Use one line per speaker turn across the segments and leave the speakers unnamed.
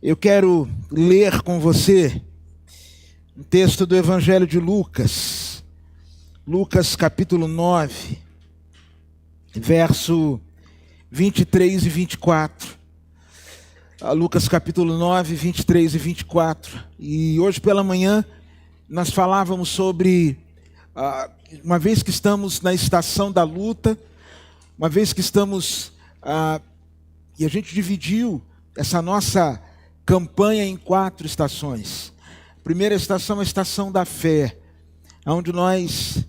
Eu quero ler com você um texto do Evangelho de Lucas, Lucas capítulo 9, verso 23 e 24. Lucas capítulo 9, 23 e 24. E hoje pela manhã nós falávamos sobre, uma vez que estamos na estação da luta, uma vez que estamos, e a gente dividiu essa nossa campanha em 4 estações. A primeira estação é a estação da fé, onde nós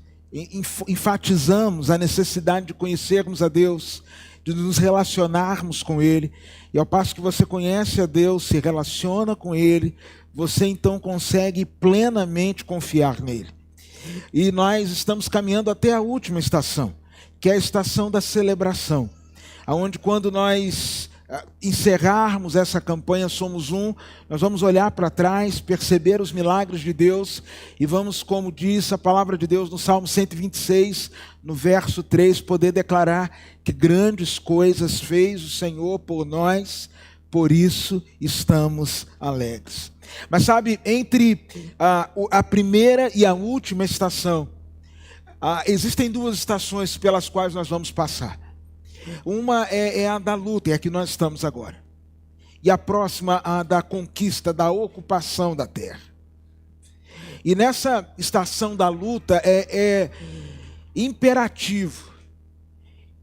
enfatizamos a necessidade de conhecermos a Deus, de nos relacionarmos com Ele. E ao passo que você conhece a Deus, se relaciona com Ele, você então consegue plenamente confiar nele. E nós estamos caminhando até a última estação, que é a estação da celebração, onde quando nós encerrarmos essa campanha Somos Um, nós vamos olhar para trás, perceber os milagres de Deus e vamos, como diz a palavra de Deus no Salmo 126, no verso 3, poder declarar que grandes coisas fez o Senhor por nós, por isso estamos alegres. Mas sabe, entre a primeira e a última estação, existem 2 estações pelas quais nós vamos passar. Uma é a da luta, é a que nós estamos agora. E a próxima, a da conquista, da ocupação da terra. E nessa estação da luta é imperativo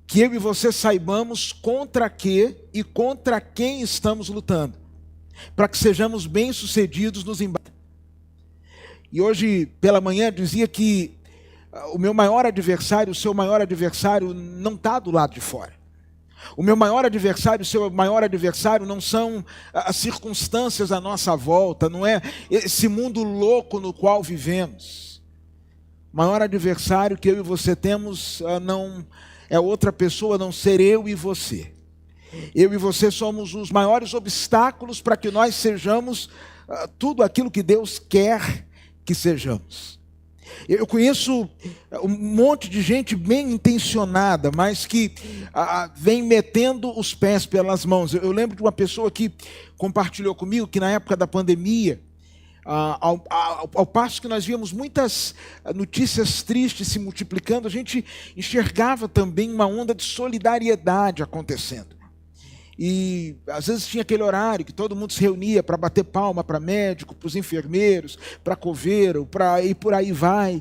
que eu e você saibamos contra que e contra quem estamos lutando, para que sejamos bem-sucedidos nos embates. E hoje pela manhã dizia que o meu maior adversário, o seu maior adversário não está do lado de fora. O meu maior adversário, o seu maior adversário não são as circunstâncias à nossa volta, não é esse mundo louco no qual vivemos. O maior adversário que eu e você temos não é outra pessoa, a não ser eu e você. Eu e você somos os maiores obstáculos para que nós sejamos tudo aquilo que Deus quer que sejamos. Eu conheço um monte de gente bem intencionada, mas que vem metendo os pés pelas mãos. Eu lembro de uma pessoa que compartilhou comigo que na época da pandemia, ao passo que nós víamos muitas notícias tristes se multiplicando, a gente enxergava também uma onda de solidariedade acontecendo. E às vezes tinha aquele horário que todo mundo se reunia para bater palma para médico, para os enfermeiros, para coveiro, e por aí vai.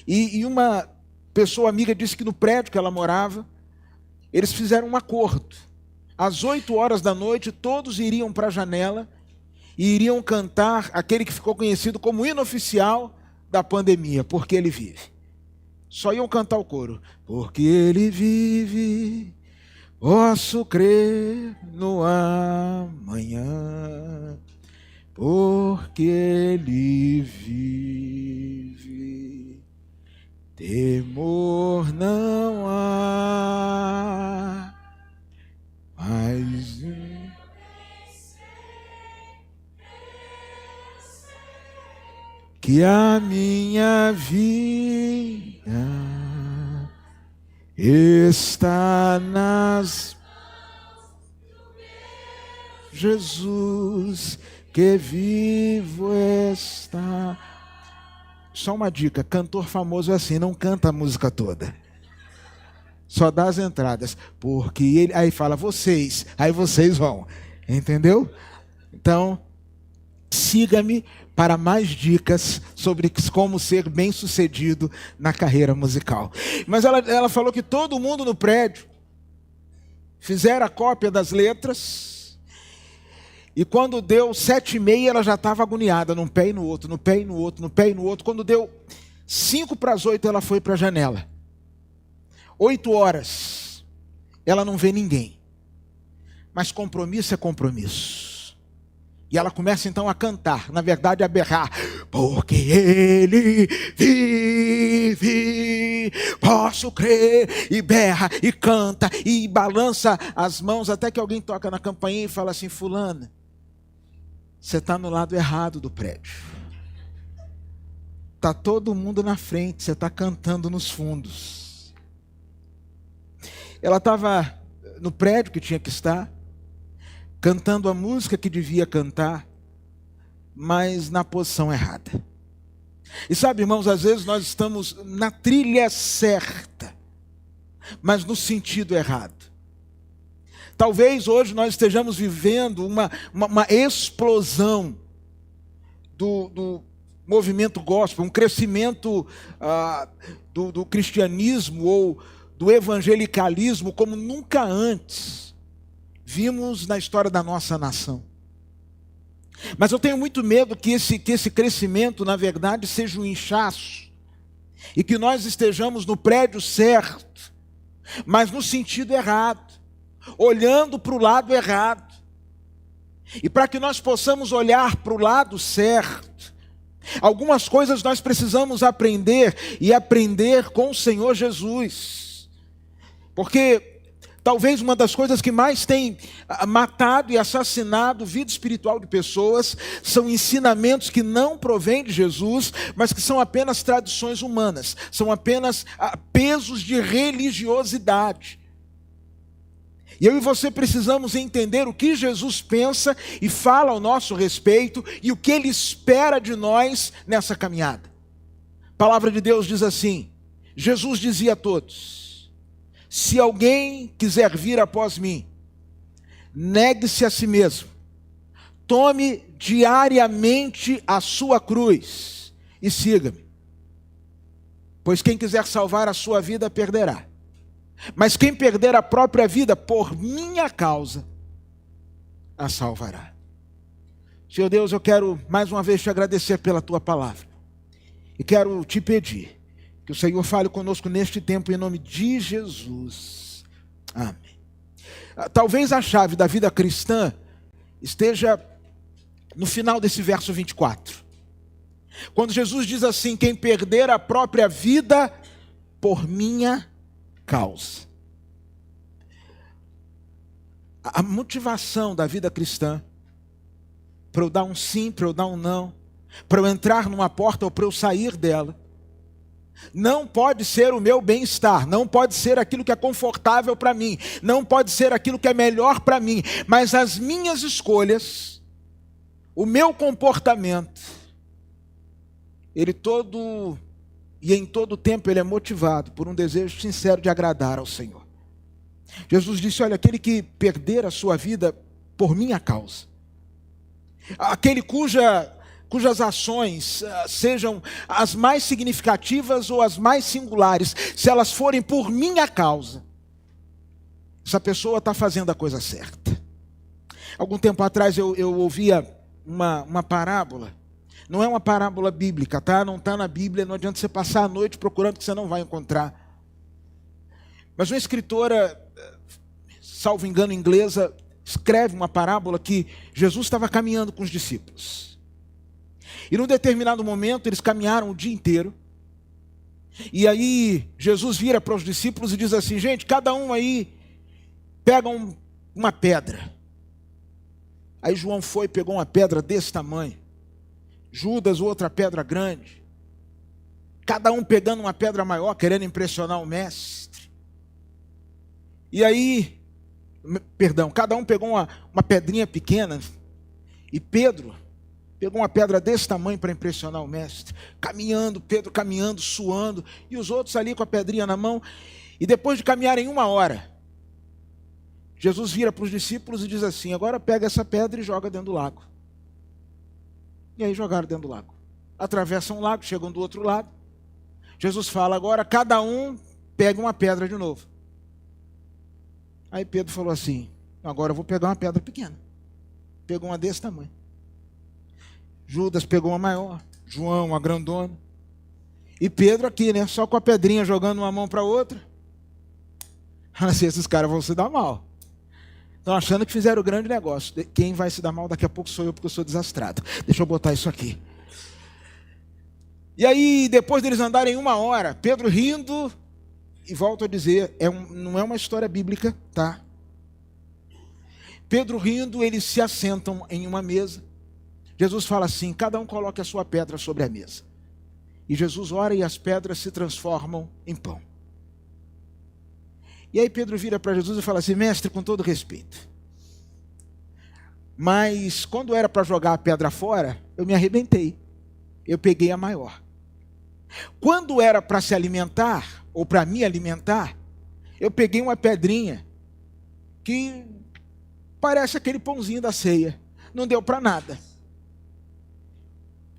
E uma pessoa amiga disse que no prédio que ela morava, eles fizeram um acordo. Às 8 horas da noite, todos iriam para a janela e iriam cantar aquele que ficou conhecido como hino oficial da pandemia, Porque Ele Vive. Só iam cantar o coro. Porque Ele vive, posso crer no amanhã, porque Ele vive, temor não há, mas que a minha vida está nas Jesus que vivo está. Só uma dica, cantor famoso é assim, não canta a música toda, só dá as entradas, porque ele aí fala vocês, aí vocês vão, entendeu? Então siga-me para mais dicas sobre como ser bem-sucedido na carreira musical. Mas ela falou que todo mundo no prédio fizeram a cópia das letras, e quando deu 7h30, ela já estava agoniada, num pé e no outro, no pé e no outro, no pé e no outro. Quando deu 7:55, ela foi para a janela. 8 horas, ela não vê ninguém, mas compromisso é compromisso. E ela começa então a cantar, na verdade a berrar. Porque Ele vive, posso crer. E berra, e canta, e balança as mãos, até que alguém toca na campainha e fala assim: fulana, você está no lado errado do prédio. Está todo mundo na frente, você está cantando nos fundos. Ela estava no prédio que tinha que estar, cantando a música que devia cantar, mas na posição errada. E sabe, irmãos, às vezes nós estamos na trilha certa, mas no sentido errado. Talvez hoje nós estejamos vivendo uma explosão do movimento gospel, um crescimento do cristianismo ou do evangelicalismo como nunca antes vimos na história da nossa nação. Mas eu tenho muito medo que esse crescimento, na verdade, seja um inchaço e que nós estejamos no prédio certo, mas no sentido errado, olhando para o lado errado. E para que nós possamos olhar para o lado certo, algumas coisas nós precisamos aprender e aprender com o Senhor Jesus. Porque talvez uma das coisas que mais tem matado e assassinado vida espiritual de pessoas são ensinamentos que não provêm de Jesus, mas que são apenas tradições humanas, são apenas pesos de religiosidade. E eu e você precisamos entender o que Jesus pensa e fala ao nosso respeito e o que Ele espera de nós nessa caminhada. A palavra de Deus diz assim, Jesus dizia a todos: se alguém quiser vir após mim, negue-se a si mesmo, tome diariamente a sua cruz e siga-me. Pois quem quiser salvar a sua vida, perderá. Mas quem perder a própria vida por minha causa, a salvará. Senhor Deus, eu quero mais uma vez te agradecer pela tua palavra. E quero te pedir que o Senhor fale conosco neste tempo em nome de Jesus. Amém. Talvez a chave da vida cristã esteja no final desse verso 24. Quando Jesus diz assim: quem perder a própria vida por minha causa. A motivação da vida cristã, para eu dar um sim, para eu dar um não, para eu entrar numa porta ou para eu sair dela, não pode ser o meu bem-estar, não pode ser aquilo que é confortável para mim, não pode ser aquilo que é melhor para mim, mas as minhas escolhas, o meu comportamento, ele todo e em todo tempo ele é motivado por um desejo sincero de agradar ao Senhor. Jesus disse: olha, aquele que perder a sua vida por minha causa, aquele cujas ações sejam as mais significativas ou as mais singulares, se elas forem por minha causa, essa pessoa está fazendo a coisa certa. Algum tempo atrás eu ouvia uma parábola. Não é uma parábola bíblica, tá? Não está na Bíblia, não adianta você passar a noite procurando que você não vai encontrar. Mas uma escritora, salvo engano, inglesa, escreve uma parábola que Jesus estava caminhando com os discípulos. E num determinado momento, eles caminharam o dia inteiro. E aí, Jesus vira para os discípulos e diz assim: gente, cada um aí pega uma pedra. Aí João foi e pegou uma pedra desse tamanho. Judas, outra pedra grande. Cada um pegando uma pedra maior, querendo impressionar o mestre. E aí, cada um pegou uma pedrinha pequena. E Pedro pegou uma pedra desse tamanho para impressionar o mestre. Caminhando, Pedro caminhando, suando. E os outros ali com a pedrinha na mão. E depois de caminharem 1 hora, Jesus vira para os discípulos e diz assim: agora pega essa pedra e joga dentro do lago. E aí jogaram dentro do lago. Atravessam o lago, chegam do outro lado. Jesus fala: agora cada um pega uma pedra de novo. Aí Pedro falou assim: agora eu vou pegar uma pedra pequena. Pegou uma desse tamanho. Judas pegou uma maior. João uma grandona. E Pedro aqui, né? Só com a pedrinha jogando uma mão para a outra. Assim, esses caras vão se dar mal. Estão achando que fizeram o grande negócio. Quem vai se dar mal daqui a pouco sou eu, porque eu sou desastrado. Deixa eu botar isso aqui. E aí, depois deles andarem 1 hora, Pedro rindo, e volto a dizer, não é uma história bíblica, tá? Pedro rindo, eles se assentam em uma mesa. Jesus fala assim: cada um coloque a sua pedra sobre a mesa. E Jesus ora e as pedras se transformam em pão. E aí Pedro vira para Jesus e fala assim: mestre, com todo respeito, Mas quando era para jogar a pedra fora, eu me arrebentei. Eu peguei a maior. Quando era para se alimentar, ou para me alimentar, eu peguei uma pedrinha que parece aquele pãozinho da ceia. Não deu para nada.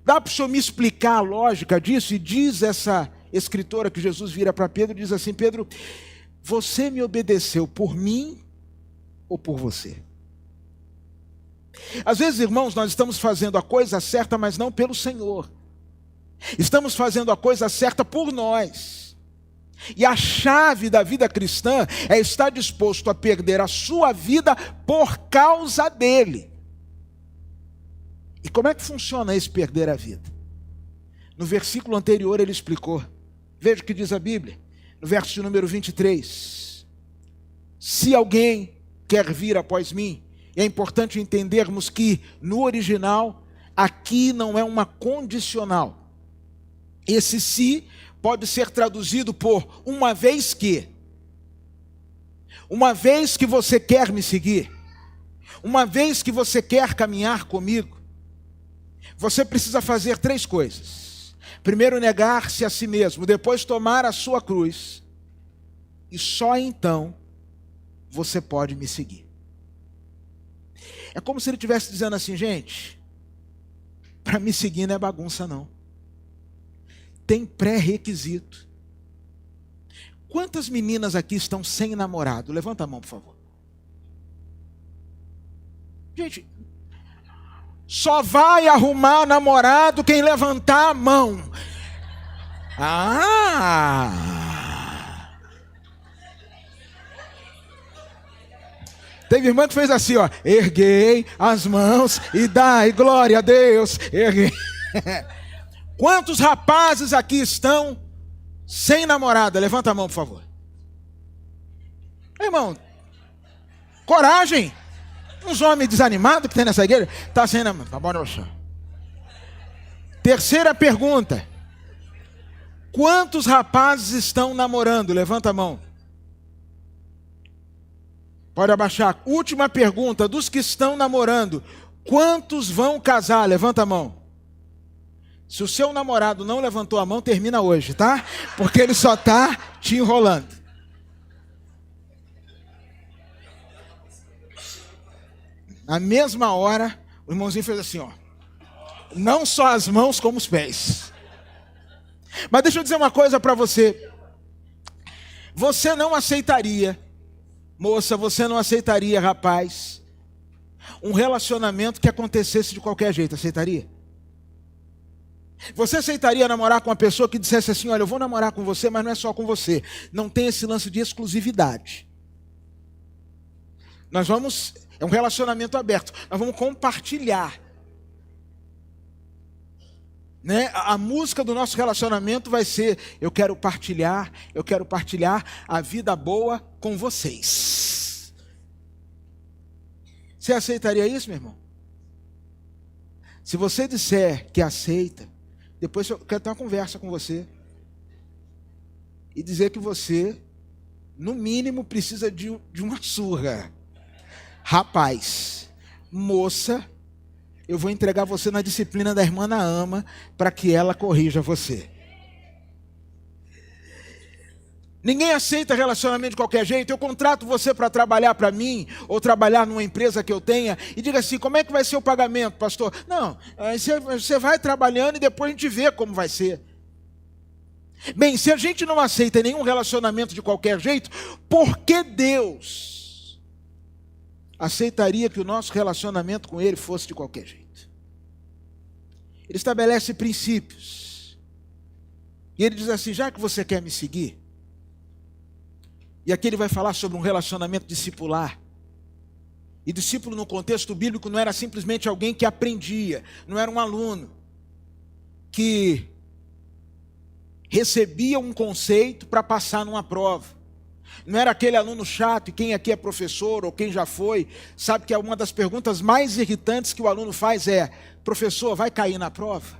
Dá para o senhor me explicar a lógica disso? E diz essa escritora que Jesus vira para Pedro, diz assim: Pedro, você me obedeceu por mim ou por você? Às vezes, irmãos, nós estamos fazendo a coisa certa, mas não pelo Senhor. Estamos fazendo a coisa certa por nós. E a chave da vida cristã é estar disposto a perder a sua vida por causa dele. E como é que funciona esse perder a vida? No versículo anterior ele explicou. Veja o que diz a Bíblia, no verso de número 23. Se alguém quer vir após mim, é importante entendermos que no original, aqui não é uma condicional. Esse se pode ser traduzido por uma vez que. Uma vez que você quer me seguir, uma vez que você quer caminhar comigo, você precisa fazer 3 coisas. Primeiro, negar-se a si mesmo. Depois, tomar a sua cruz. E só então você pode me seguir. É como se ele estivesse dizendo assim: gente, para me seguir não é bagunça não. Tem pré-requisito. Quantas meninas aqui estão sem namorado? Levanta a mão, por favor. Gente, só vai arrumar namorado quem levantar a mão. Teve irmã que fez assim, ó: erguei as mãos e dai glória a Deus. Erguei. Quantos rapazes aqui estão sem namorada? Levanta a mão, por favor. Irmão, coragem. Uns homens desanimados que tem nessa igreja, está sem namorada. Tá bom, no chão. Terceira pergunta: quantos rapazes estão namorando? Levanta a mão. Pode abaixar. Última pergunta: dos que estão namorando, quantos vão casar? Levanta a mão. Se o seu namorado não levantou a mão, termina hoje, tá? Porque ele só está te enrolando. Na mesma hora, o irmãozinho fez assim, ó. Não só as mãos, como os pés. Mas deixa eu dizer uma coisa para você. Você não aceitaria, moça, você não aceitaria, rapaz, um relacionamento que acontecesse de qualquer jeito, aceitaria? Você aceitaria namorar com uma pessoa que dissesse assim: olha, eu vou namorar com você, mas não é só com você. Não tem esse lance de exclusividade. É um relacionamento aberto. Nós vamos compartilhar. Né? A música do nosso relacionamento vai ser: eu quero partilhar a vida boa com vocês. Você aceitaria isso, meu irmão? Se você disser que aceita, depois eu quero ter uma conversa com você e dizer que você, no mínimo, precisa de uma surra. Rapaz, moça, eu vou entregar você na disciplina da irmã Naama para que ela corrija você. Ninguém aceita relacionamento de qualquer jeito. Eu contrato você para trabalhar para mim, ou trabalhar numa empresa que eu tenha, e diga assim: como é que vai ser o pagamento, pastor? Não, você vai trabalhando e depois a gente vê como vai ser. Bem, se a gente não aceita nenhum relacionamento de qualquer jeito, por que Deus aceitaria que o nosso relacionamento com Ele fosse de qualquer jeito? Ele estabelece princípios. E Ele diz assim: já que você quer me seguir, e aqui ele vai falar sobre um relacionamento discipular. E discípulo no contexto bíblico não era simplesmente alguém que aprendia, não era um aluno que recebia um conceito para passar numa prova. Não era aquele aluno chato, e quem aqui é professor ou quem já foi, sabe que uma das perguntas mais irritantes que o aluno faz é: professor, vai cair na prova?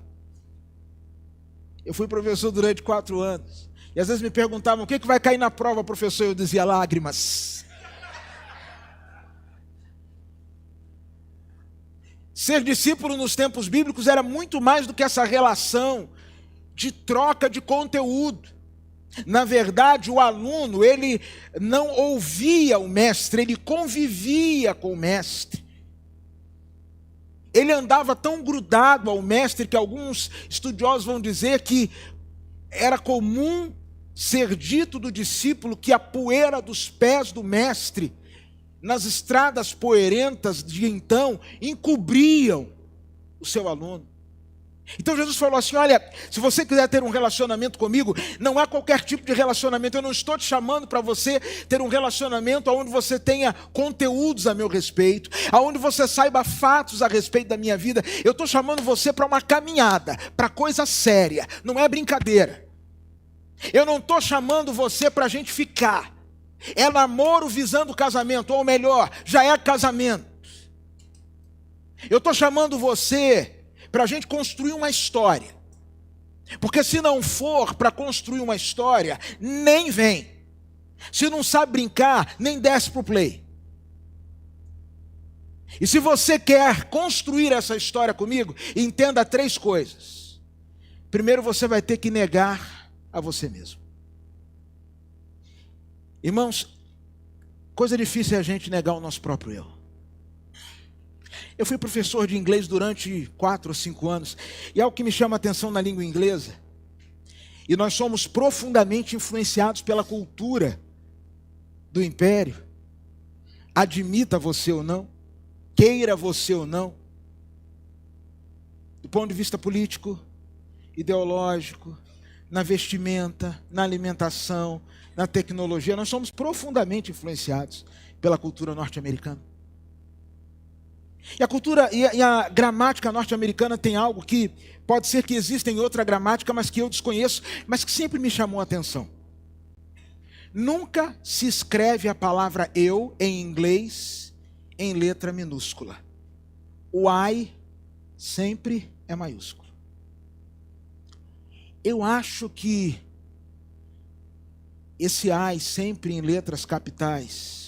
Eu fui professor durante 4 anos. E às vezes me perguntavam: o que vai cair na prova, professor? Eu dizia: lágrimas. Ser discípulo nos tempos bíblicos era muito mais do que essa relação de troca de conteúdo. Na verdade, o aluno, ele não ouvia o mestre, ele convivia com o mestre. Ele andava tão grudado ao mestre que alguns estudiosos vão dizer que era comum ser dito do discípulo que a poeira dos pés do mestre, nas estradas poeirentas de então, encobriam o seu aluno. Então Jesus falou assim: olha, se você quiser ter um relacionamento comigo, não há qualquer tipo de relacionamento. Eu não estou te chamando para você ter um relacionamento onde você tenha conteúdos a meu respeito, onde você saiba fatos a respeito da minha vida. Eu estou chamando você para uma caminhada, para coisa séria, não é brincadeira. Eu não estou chamando você para a gente ficar. É namoro visando casamento, ou melhor, já é casamento. Eu estou chamando você para a gente construir uma história. Porque se não for para construir uma história, nem vem. Se não sabe brincar, nem desce para o play. E se você quer construir essa história comigo, entenda 3 coisas. Primeiro, você vai ter que negar a você mesmo. Irmãos, coisa difícil é a gente negar o nosso próprio erro. Eu fui professor de inglês durante 4 ou 5 anos, e algo que me chama a atenção na língua inglesa, e nós somos profundamente influenciados pela cultura do império, admita você ou não, queira você ou não, do ponto de vista político, ideológico, na vestimenta, na alimentação, na tecnologia, nós somos profundamente influenciados pela cultura norte-americana. E a cultura e a gramática norte-americana tem algo que pode ser que exista em outra gramática, mas que eu desconheço, mas que sempre me chamou a atenção. Nunca se escreve a palavra eu em inglês em letra minúscula. O I sempre é maiúsculo. Eu acho que esse I sempre em letras capitais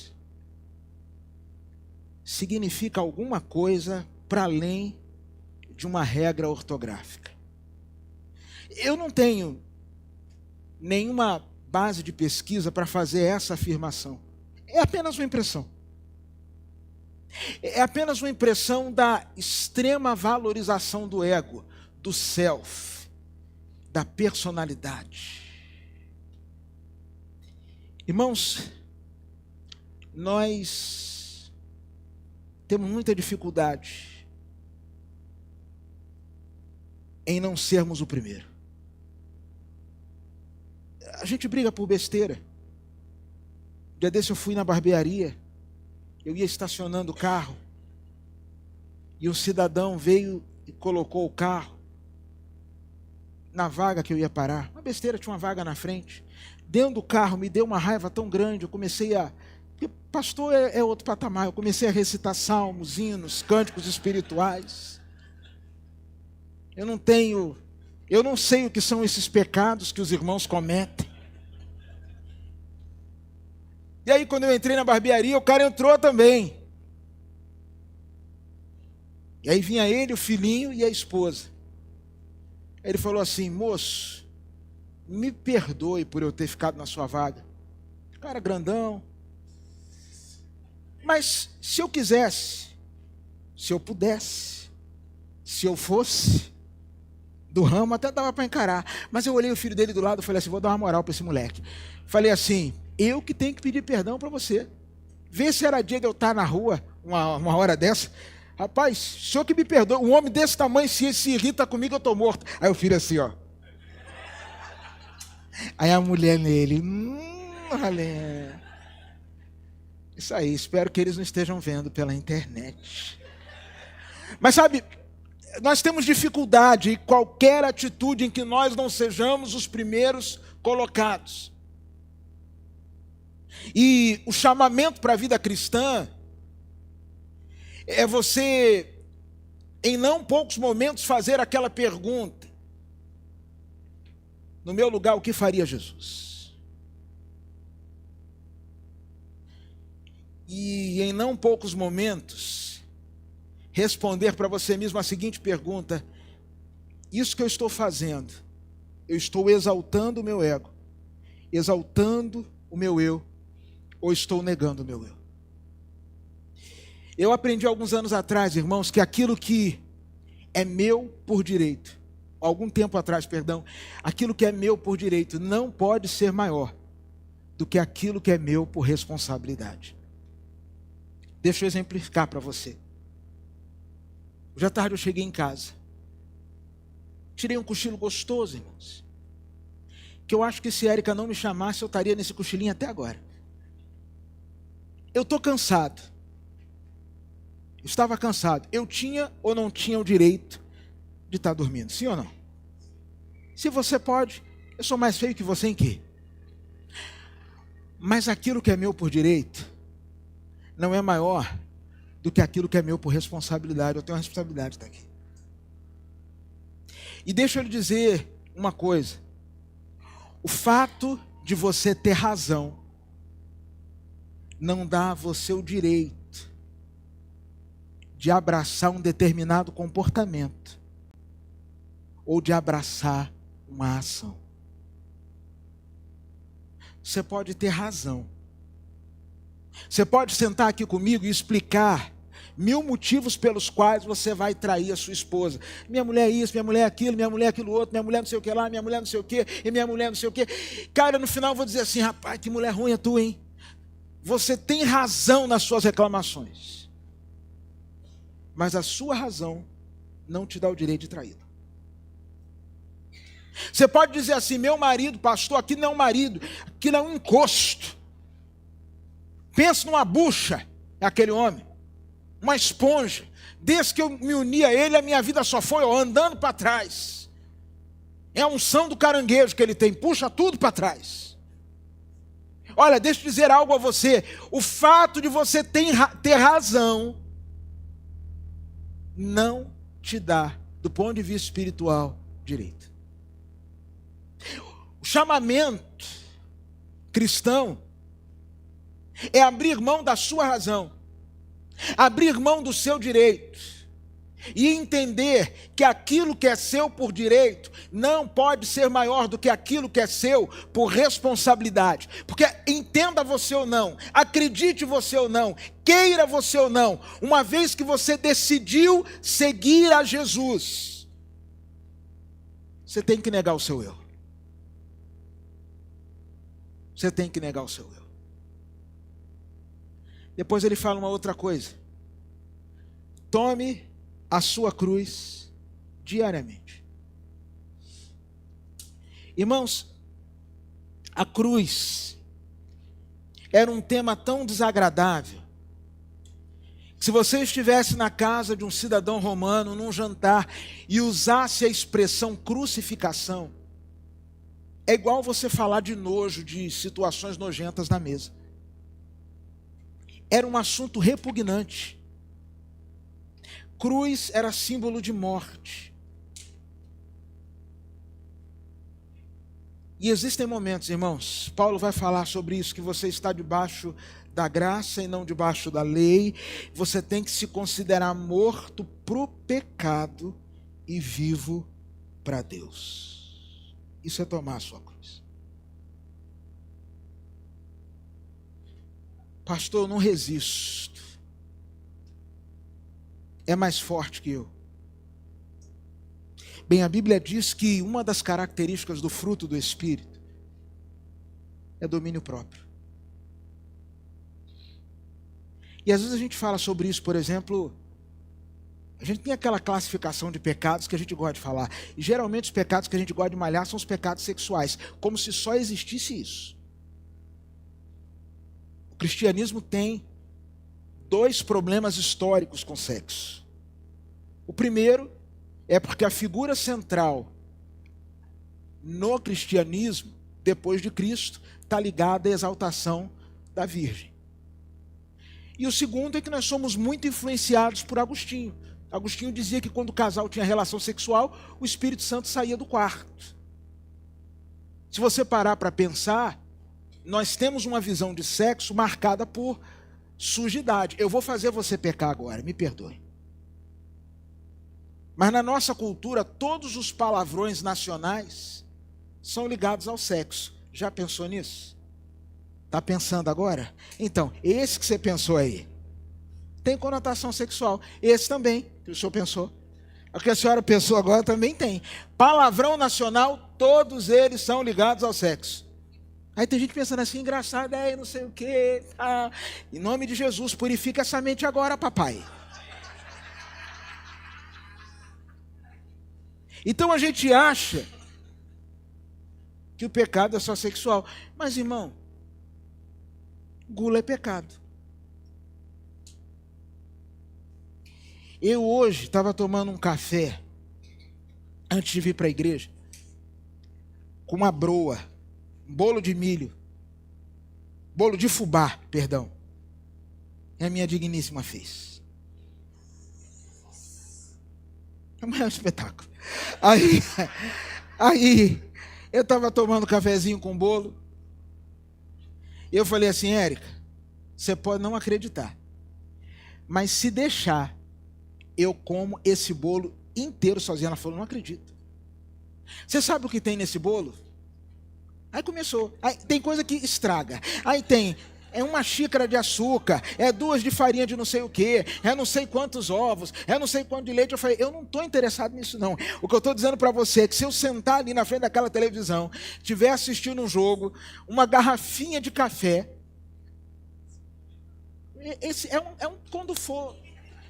significa alguma coisa para além de uma regra ortográfica. Eu não tenho nenhuma base de pesquisa para fazer essa afirmação. É apenas uma impressão. É apenas uma impressão da extrema valorização do ego, do self, da personalidade. Irmãos, nós temos muita dificuldade em não sermos o primeiro. A gente briga por besteira. Um dia desse eu fui na barbearia, eu ia estacionando o carro, e um cidadão veio e colocou o carro na vaga que eu ia parar. Uma besteira, tinha uma vaga na frente. Dentro do carro me deu uma raiva tão grande, eu comecei a... Porque pastor é outro patamar. Eu comecei a recitar salmos, hinos, cânticos espirituais. Eu não sei o que são esses pecados que os irmãos cometem. E aí quando eu entrei na barbearia, o cara entrou também. E aí vinha ele, o filhinho e a esposa. Aí ele falou assim: moço, me perdoe por eu ter ficado na sua vaga. Cara grandão. Mas se eu quisesse, se eu pudesse, se eu fosse do ramo, até dava para encarar. Mas eu olhei o filho dele do lado e falei assim: vou dar uma moral para esse moleque. Falei assim: eu que tenho que pedir perdão para você. Vê se era dia de eu estar na rua uma hora dessa. Rapaz, o senhor que me perdoa. Um homem desse tamanho, se irrita comigo, eu estou morto. Aí o filho assim, ó. Aí a mulher nele: Alê. Isso aí, espero que eles não estejam vendo pela internet. Mas sabe, nós temos dificuldade em qualquer atitude em que nós não sejamos os primeiros colocados. E o chamamento para a vida cristã é você, em não poucos momentos, fazer aquela pergunta: no meu lugar, o que faria Jesus? E em não poucos momentos, responder para você mesmo a seguinte pergunta: isso que eu estou fazendo, eu estou exaltando o meu ego, exaltando o meu eu, ou estou negando o meu eu? Eu aprendi alguns anos atrás, irmãos, que aquilo que é meu por direito, algum tempo atrás, perdão, aquilo que é meu por direito não pode ser maior do que aquilo que é meu por responsabilidade. Deixa eu exemplificar para você. Hoje à tarde eu cheguei em casa. Tirei um cochilo gostoso, irmãos. Que eu acho que se Érica não me chamasse, eu estaria nesse cochilinho até agora. Eu estou cansado. Estava cansado. Eu tinha ou não tinha o direito de estar dormindo? Sim ou não? Se você pode, eu sou mais feio que você em quê? Mas aquilo que é meu por direito não é maior do que aquilo que é meu por responsabilidade. Eu tenho uma responsabilidade de estar aqui. E deixa eu lhe dizer uma coisa. O fato de você ter razão não dá a você o direito de abraçar um determinado comportamento ou de abraçar uma ação. Você pode ter razão. Você pode sentar aqui comigo e explicar 1000 motivos pelos quais você vai trair a sua esposa. Minha mulher é isso, minha mulher é aquilo, minha mulher é aquilo outro, minha mulher não sei o que lá, minha mulher não sei o que, e minha mulher não sei o que. Cara, no final eu vou dizer assim: rapaz, que mulher ruim é tu, hein? Você tem razão nas suas reclamações, mas a sua razão não te dá o direito de traí-la. Você pode dizer assim: meu marido, pastor, aqui não é um marido, aqui não é um encosto. Pensa numa bucha, é aquele homem, uma esponja. Desde que eu me uni a ele, a minha vida só foi andando para trás. É a unção do caranguejo que ele tem, puxa tudo para trás. Olha, deixa eu dizer algo a você. O fato de você ter razão não te dá, do ponto de vista espiritual, direito. O chamamento cristão é abrir mão da sua razão, abrir mão do seu direito e entender que aquilo que é seu por direito não pode ser maior do que aquilo que é seu por responsabilidade. Porque entenda você ou não, acredite você ou não, queira você ou não, uma vez que você decidiu seguir a Jesus, você tem que negar o seu eu. Você tem que negar o seu eu. Depois ele fala uma outra coisa: tome a sua cruz diariamente. Irmãos, a cruz era um tema tão desagradável que se você estivesse na casa de um cidadão romano, num jantar, e usasse a expressão crucificação, é igual você falar de nojo, de situações nojentas na mesa. Era um assunto repugnante. Cruz era símbolo de morte. E existem momentos, irmãos, Paulo vai falar sobre isso, que você está debaixo da graça e não debaixo da lei. Você tem que se considerar morto para o pecado e vivo para Deus. Isso é tomar a sua cruz. Pastor, eu não resisto. É mais forte que eu. Bem, a Bíblia diz que uma das características do fruto do Espírito é domínio próprio. E às vezes a gente fala sobre isso, por exemplo, a gente tem aquela classificação de pecados que a gente gosta de falar. E geralmente os pecados que a gente gosta de malhar são os pecados sexuais, como se só existisse isso. O cristianismo tem 2 problemas históricos com sexo. O primeiro é porque a figura central no cristianismo, depois de Cristo, está ligada à exaltação da Virgem. E o segundo é que nós somos muito influenciados por Agostinho. Agostinho dizia que quando o casal tinha relação sexual, o Espírito Santo saía do quarto. Se você parar para pensar, nós temos uma visão de sexo marcada por sujidade. Eu vou fazer você pecar agora, me perdoe. Mas na nossa cultura, todos os palavrões nacionais são ligados ao sexo. Já pensou nisso? Está pensando agora? Então, esse que você pensou aí, tem conotação sexual. Esse também, que o senhor pensou. O que a senhora pensou agora também tem. Palavrão nacional, todos eles são ligados ao sexo. Aí tem gente pensando assim, engraçado, não sei o quê. Tá. Em nome de Jesus, purifica essa mente agora, papai. Então a gente acha que o pecado é só sexual. Mas, irmão, gula é pecado. Eu hoje estava tomando um café, antes de vir para a igreja, com uma broa, um bolo de milho, bolo de fubá, perdão. E a minha digníssima fez. É o maior espetáculo. Aí eu estava tomando cafezinho com bolo. E eu falei assim, Érica, você pode não acreditar, mas se deixar, eu como esse bolo inteiro sozinha. Ela falou, não acredito. Você sabe o que tem nesse bolo? Aí começou. Aí tem coisa que estraga. Aí tem uma xícara de açúcar, 2 de farinha de não sei o quê, não sei quantos ovos, não sei quanto de leite. Eu falei, eu não estou interessado nisso não. O que eu estou dizendo para você é que se eu sentar ali na frente daquela televisão, estiver assistindo um jogo, uma garrafinha de café, esse quando for,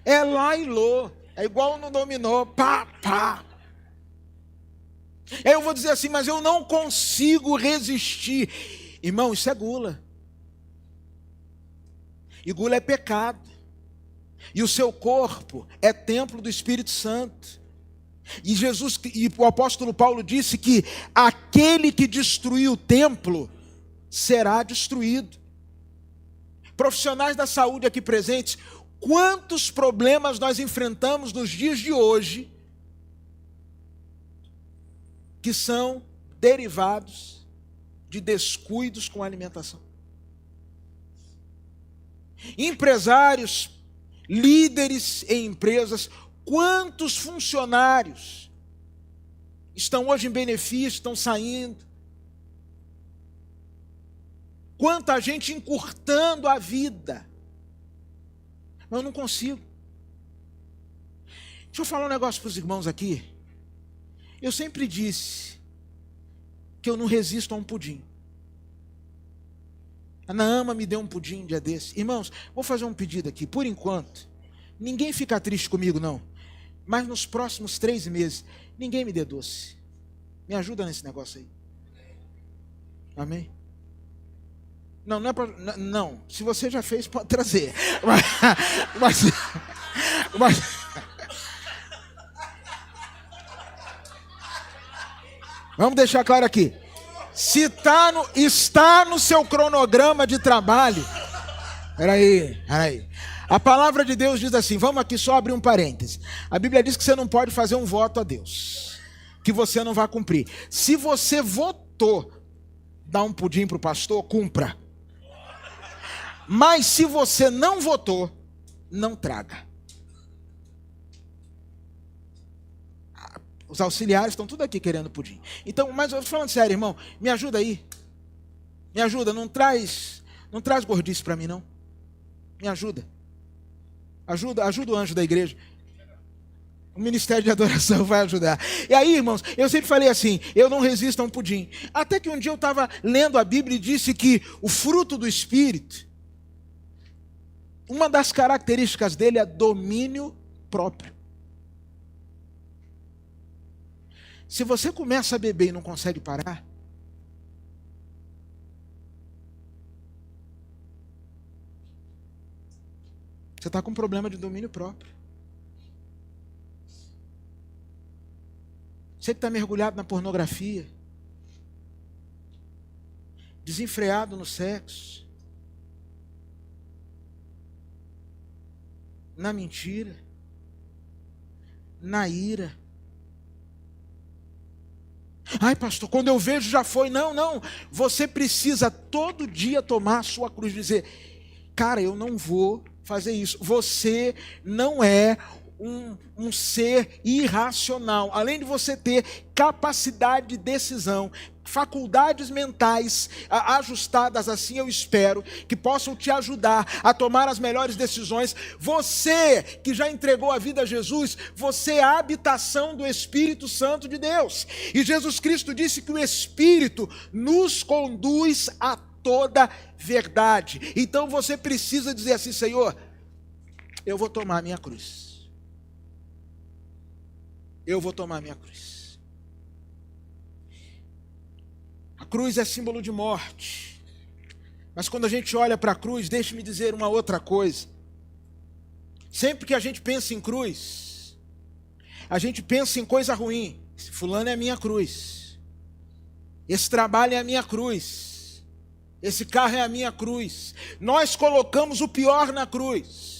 é lá e lô, é igual no dominó, pá, pá. Aí eu vou dizer assim, mas eu não consigo resistir. Irmão, isso é gula. E gula é pecado. E o seu corpo é templo do Espírito Santo. E o apóstolo Paulo disse que aquele que destruiu o templo será destruído. Profissionais da saúde aqui presentes, quantos problemas nós enfrentamos nos dias de hoje que são derivados de descuidos com a alimentação? Empresários, líderes em empresas, quantos funcionários estão hoje em benefício, estão saindo? Quanta gente encurtando a vida. Mas eu não consigo. Deixa eu falar um negócio para os irmãos aqui. Eu sempre disse que eu não resisto a um pudim. A Naama me deu um pudim um dia desse. Irmãos, vou fazer um pedido aqui. Por enquanto, ninguém fica triste comigo, não. Mas nos próximos 3 meses, ninguém me dê doce. Me ajuda nesse negócio aí. Amém? Não, não é para... Não, se você já fez, pode trazer. Mas vamos deixar claro aqui. Se está no seu cronograma de trabalho, peraí. A palavra de Deus diz assim, vamos aqui só abrir um parêntese. A Bíblia diz que você não pode fazer um voto a Deus, que você não vai cumprir. Se você votou dar um pudim para o pastor, cumpra. Mas se você não votou, não traga. Os auxiliares estão tudo aqui querendo pudim. Então, mas eu estou falando sério, irmão, me ajuda aí. Me ajuda, não traz gordice para mim, não. Me ajuda. Ajuda o anjo da igreja. O ministério de adoração vai ajudar. E aí, irmãos, eu sempre falei assim, eu não resisto a um pudim. Até que um dia eu estava lendo a Bíblia e disse que o fruto do Espírito, uma das características dele é domínio próprio. Se você começa a beber e não consegue parar, você está com um problema de domínio próprio. Você que está mergulhado na pornografia, desenfreado no sexo, na mentira, na ira. Ai, pastor, quando eu vejo já foi. Não. Você precisa todo dia tomar a sua cruz e dizer, cara, eu não vou fazer isso. Você não é um ser irracional, além de você ter capacidade de decisão, faculdades mentais ajustadas, assim eu espero, que possam te ajudar a tomar as melhores decisões. Você que já entregou a vida a Jesus, você é a habitação do Espírito Santo de Deus. E Jesus Cristo disse que o Espírito nos conduz a toda verdade. Então você precisa dizer assim: Senhor, eu vou tomar a minha cruz. Eu vou tomar a minha cruz. A cruz é símbolo de morte. Mas quando a gente olha para a cruz, deixe-me dizer uma outra coisa. Sempre que a gente pensa em cruz, a gente pensa em coisa ruim. Fulano é a minha cruz. Esse trabalho é a minha cruz. Esse carro é a minha cruz. Nós colocamos o pior na cruz.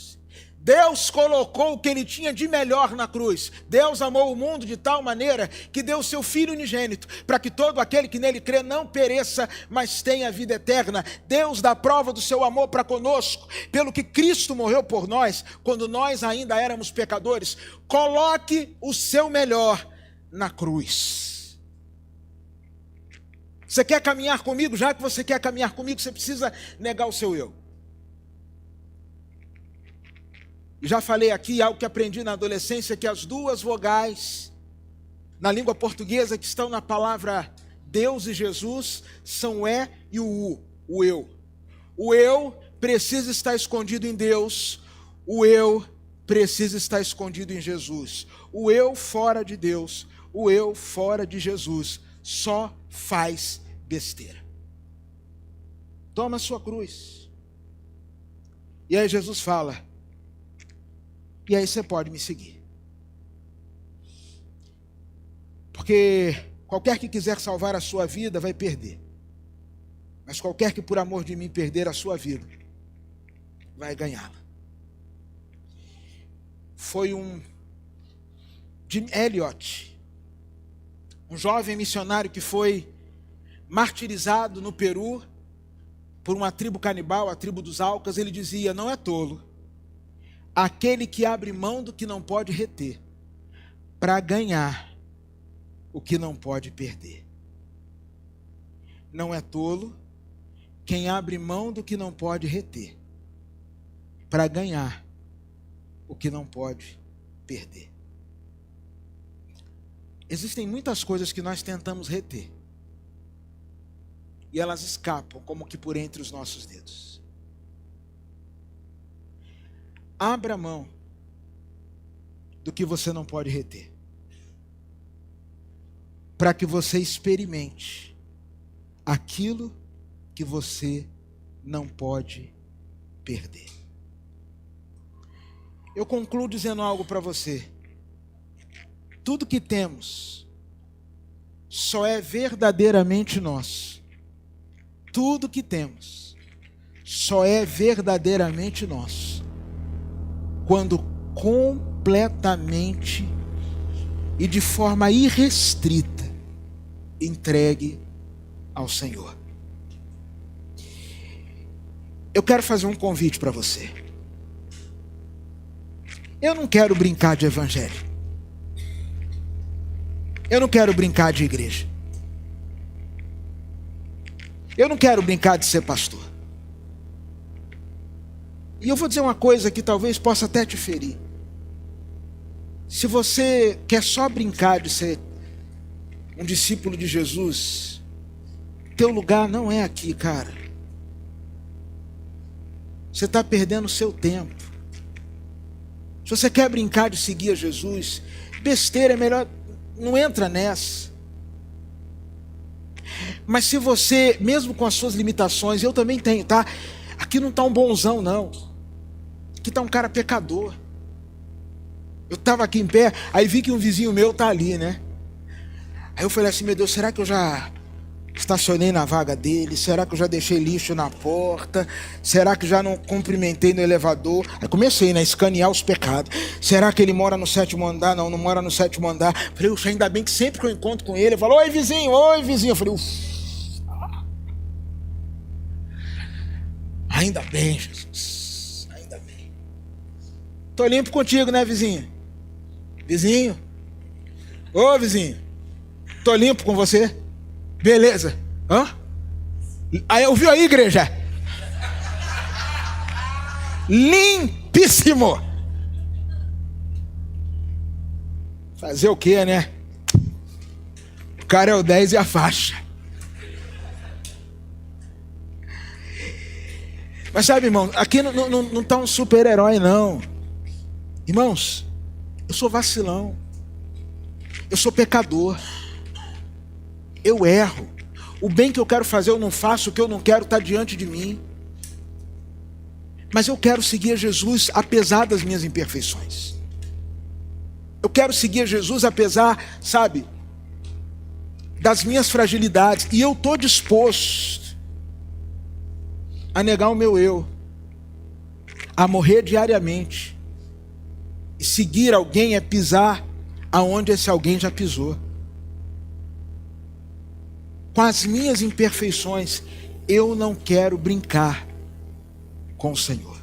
Deus colocou o que ele tinha de melhor na cruz. Deus amou o mundo de tal maneira que deu o seu Filho unigênito, para que todo aquele que nele crê não pereça, mas tenha vida eterna. Deus dá prova do seu amor para conosco, pelo que Cristo morreu por nós, quando nós ainda éramos pecadores. Coloque o seu melhor na cruz. Você quer caminhar comigo? Já que você quer caminhar comigo, você precisa negar o seu eu. Já falei aqui algo que aprendi na adolescência, que as duas vogais na língua portuguesa que estão na palavra Deus e Jesus são o é e o eu. O eu precisa estar escondido em Deus, o eu precisa estar escondido em Jesus. O eu fora de Deus, o eu fora de Jesus só faz besteira. Toma a sua cruz. E aí Jesus fala: e aí você pode me seguir. Porque qualquer que quiser salvar a sua vida vai perder. Mas qualquer que por amor de mim perder a sua vida, vai ganhá-la. Foi Jim Elliot, um jovem missionário que foi martirizado no Peru por uma tribo canibal, a tribo dos Aucas. Ele dizia: não é tolo aquele que abre mão do que não pode reter, para ganhar o que não pode perder. Não é tolo quem abre mão do que não pode reter, para ganhar o que não pode perder. Existem muitas coisas que nós tentamos reter, e elas escapam como que por entre os nossos dedos. Abra mão do que você não pode reter, para que você experimente aquilo que você não pode perder. Eu concluo dizendo algo para você. Tudo que temos só é verdadeiramente nosso. Tudo que temos só é verdadeiramente nosso quando completamente e de forma irrestrita entregue ao Senhor. Eu quero fazer um convite para você. Eu não quero brincar de evangelho. Eu não quero brincar de igreja. Eu não quero brincar de ser pastor. E eu vou dizer uma coisa que talvez possa até te ferir. Se você quer só brincar de ser um discípulo de Jesus, teu lugar não é aqui, cara. Você está perdendo o seu tempo. Se você quer brincar de seguir a Jesus, besteira, é melhor, não entra nessa. Mas se você, mesmo com as suas limitações, eu também tenho, tá? Aqui não está um bonzão, não. Aqui está um cara pecador. Eu estava aqui em pé, aí vi que um vizinho meu está ali, né? Aí eu falei assim: meu Deus, será que eu já estacionei na vaga dele? Será que eu já deixei lixo na porta? Será que já não cumprimentei no elevador? Aí comecei, né, a escanear os pecados. Será que ele mora no 7º andar? Não, não mora no 7º andar. Falei: uxa, ainda bem que sempre que eu encontro com ele, eu falo: oi vizinho, oi vizinho. Eu falei: ainda bem, Jesus. Tô limpo contigo, né, vizinha? Vizinho. Ô vizinho, tô limpo com você? Beleza. Hã? Aí, ouviu aí, igreja? Limpíssimo. Fazer o quê, né? O cara é o 10 e a faixa. Mas sabe, irmão, aqui não está um super-herói, não. Irmãos, eu sou vacilão. Eu sou pecador. Eu erro. O bem que eu quero fazer eu não faço, o que eu não quero está diante de mim. Mas eu quero seguir a Jesus apesar das minhas imperfeições. Eu quero seguir a Jesus apesar, sabe, das minhas fragilidades. E eu estou disposto a negar o meu eu, a morrer diariamente. E seguir alguém é pisar aonde esse alguém já pisou. Com as minhas imperfeições, eu não quero brincar com o Senhor.